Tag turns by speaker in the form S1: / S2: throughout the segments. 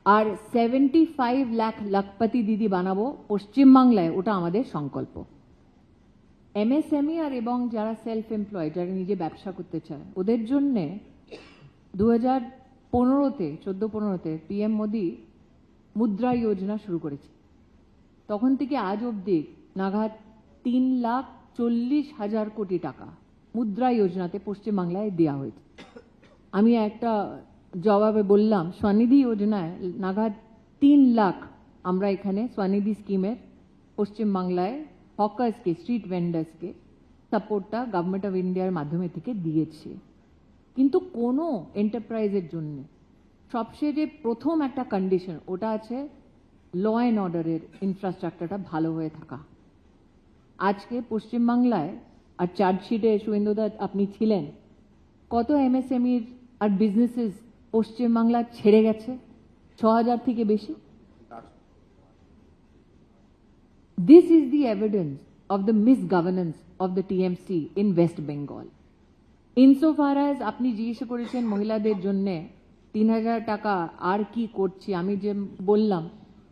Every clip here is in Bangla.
S1: আর 75 লাখ লাখপতি দিদি বানাবো পশ্চিমবাংলায়, ওটা আমাদের সংকল্প। এমএসএমই আর এবং যারা সেলফ এমপ্লয়েড, যারা নিজে ব্যবসা করতে চায়, ওদের জন্যে 2015-তে 14-15-তে পিএম মোদি মুদ্রা যোজনা শুরু করেছে। তখন থেকে আজ অবধি নাগাদ 3,40,000 কোটি টাকা মুদ্রা যোজনাতে পশ্চিমবাংলায় দেওয়া হয়েছে। আমি একটা জবাবে বললাম, স্বনিধি যোজনায় নাগাদ 3 লাখ আমরা এখানে স্বনিধি স্কিমের পশ্চিমবাংলায় হকার্সকে, স্ট্রিট ভেন্ডার্সকে সাপোর্টটা গভর্নমেন্ট অফ ইন্ডিয়ার মাধ্যমে থেকে দিয়েছে। কিন্তু কোনো এন্টারপ্রাইজের জন্য সবচেয়ে যে প্রথম একটা কন্ডিশন, ওটা আছে ল অ্যান্ড অর্ডারের ইনফ্রাস্ট্রাকচারটা ভালো হয়ে থাকা। আজকে পশ্চিমবাংলায়, আর চার্জশিটে শুভেন্দুদা আপনি ছিলেন, কত এমএসএমইর আর বিজনেসেস পশ্চিমবাংলা ছেড়ে গেছে? 6,000 থেকে বেশি। This is the evidence of the misgovernance of the TMC in West Bengal. Insofar as আপনি জিজ্ঞেস করেছেন মহিলাদের জন্য 3,000 টাকা আর কি করছি, আমি যে বললাম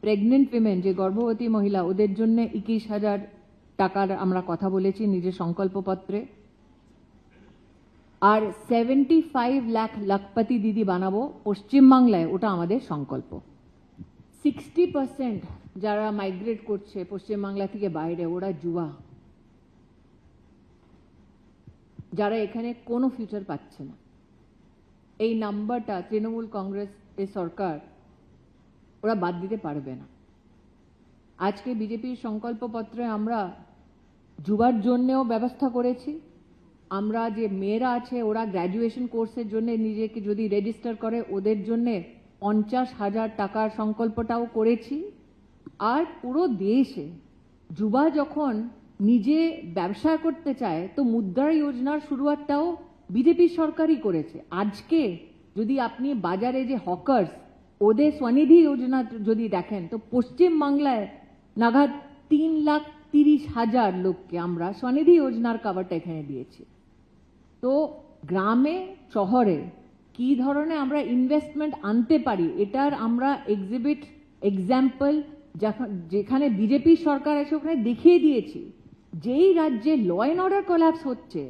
S1: প্রেগনেন্ট উইমেন, যে গর্ভবতী মহিলা, ওদের জন্য 21,000 টাকার আমরা কথা বলেছি নিজের সংকল্পপত্রে। আর 75 লাখ লাখপতি দিদি বানাবো পশ্চিমবাংলায়, ওটা আমাদের সংকল্প। 60% যারা মাইগ্রেট করছে পশ্চিমবাংলা থেকে বাইরে, ওরা যুবা, যারা এখানে কোনো ফিউচার পাচ্ছে না। এই নাম্বারটা তৃণমূল কংগ্রেস এর সরকার ওরা বাদ দিতে পারবে না। আজকে বিজেপির সংকল্পপত্রে আমরা যুবার জন্যেও ব্যবস্থা করেছি। আমরা যে মেয়েরা আছে, ওরা গ্র্যাজুয়েশন কোর্সের জন্য নিজেকে যদি রেজিস্টার করে, ওদের জন্য 50,000 টাকার সংকল্পটাও করেছি। আর পুরো দেশে যুবা যখন নিজে ব্যবসা করতে চায়, তো মুদ্রা যোজনার শুরুয়াতটাও বিজেপি সরকারই করেছে। আজকে যদি আপনি বাজারে যে হকার্স, ওদের স্বনিধি যোজনা যদি দেখেন, তো পশ্চিমবাংলায় নাগাদ 3,30,000 লোককে আমরা স্বনিধি যোজনার কাভারটা এখানে দিয়েছি। তো গ্রামে শহরে কি ধরনের আমরা ইনভেস্টমেন্ট আনতে পারি, এটার আমরা এক্সিবিট, এক্সাম্পল যেখানে বিজেপি সরকার আছে ওখানে দেখিয়ে দিয়েছি। যেই রাজ্যে ল অ্যান্ড অর্ডার কোল্যাপস হচ্ছে,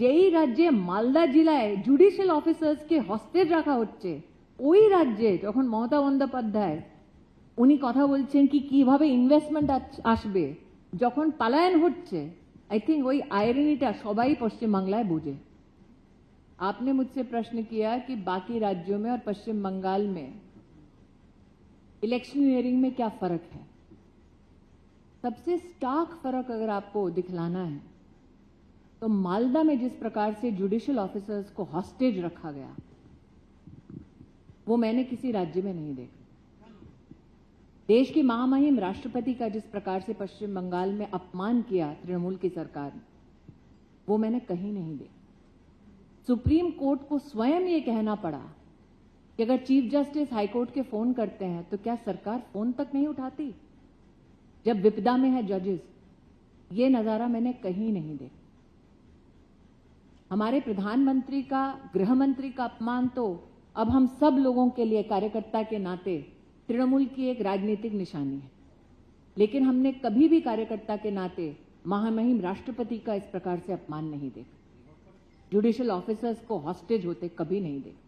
S1: যেই রাজ্যে মালদা জেলায় জুডিশিয়াল অফিসার্সকে হস্টেজ রাখা হচ্ছে, ওই রাজ্যে যখন মমতা বন্দ্যোপাধ্যায় উনি কথা বলছেন কি কিভাবে ইনভেস্টমেন্ট আসবে, যখন পালায়ন হচ্ছে, आई थिंक वही आयरनीटा सबाई पश्चिम बांग्लाয় বোঝে। आपने मुझसे प्रश्न किया कि बाकी राज्यों में और पश्चिम बंगाल में इलेक्शनियरिंग में क्या फर्क है। सबसे स्टार्क फर्क अगर आपको दिखलाना है तो मालदा में जिस प्रकार से जुडिशियल ऑफिसर्स को हॉस्टेज रखा गया, वो मैंने किसी राज्य में नहीं देखा। देश की महामहिम राष्ट्रपति का जिस प्रकार से पश्चिम बंगाल में अपमान किया तृणमूल की सरकार ने, वो मैंने कहीं नहीं देखा। सुप्रीम कोर्ट को स्वयं ये कहना पड़ा कि अगर चीफ जस्टिस हाईकोर्ट के फोन करते हैं तो क्या सरकार फोन तक नहीं उठाती जब विपदा में है जजेस। ये नजारा मैंने कहीं नहीं देखा। हमारे प्रधानमंत्री का, गृह मंत्री का अपमान तो अब हम सब लोगों के लिए कार्यकर्ता के नाते तृणमूल की एक राजनीतिक निशानी है, लेकिन हमने कभी भी कार्यकर्ता के नाते महामहिम राष्ट्रपति का इस प्रकार से अपमान नहीं देखा। जुडिशियल ऑफिसर्स को हॉस्टेज होते कभी नहीं देखा।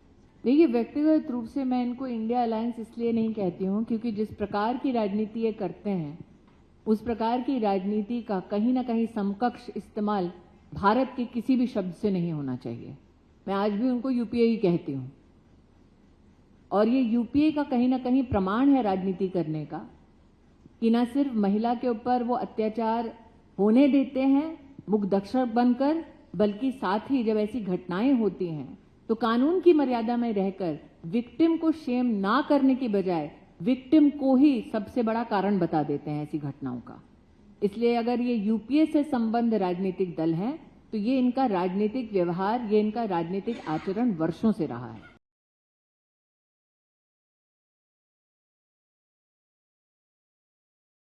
S1: देखिए, व्यक्तिगत रूप से मैं इनको इंडिया अलायंस इसलिए नहीं कहती हूं क्योंकि जिस प्रकार की राजनीति ये करते हैं, उस प्रकार की राजनीति का कहीं ना कहीं समकक्ष इस्तेमाल भारत के किसी भी शब्द से नहीं होना चाहिए। मैं आज भी उनको यूपीए ही कहती हूं, और ये यूपीए का कहीं ना कहीं प्रमाण है राजनीति करने का कि न सिर्फ महिला के ऊपर वो अत्याचार होने देते हैं मुखदक्षक बनकर, बल्कि साथ ही जब ऐसी घटनाएं होती हैं तो कानून की मर्यादा में रहकर विक्टिम को शेम ना करने की बजाय विक्टिम को ही सबसे बड़ा कारण बता देते हैं ऐसी घटनाओं का। इसलिए अगर ये यूपीए से संबंध राजनीतिक दल हैं तो ये इनका राजनीतिक व्यवहार, ये इनका राजनीतिक आचरण वर्षों से रहा है।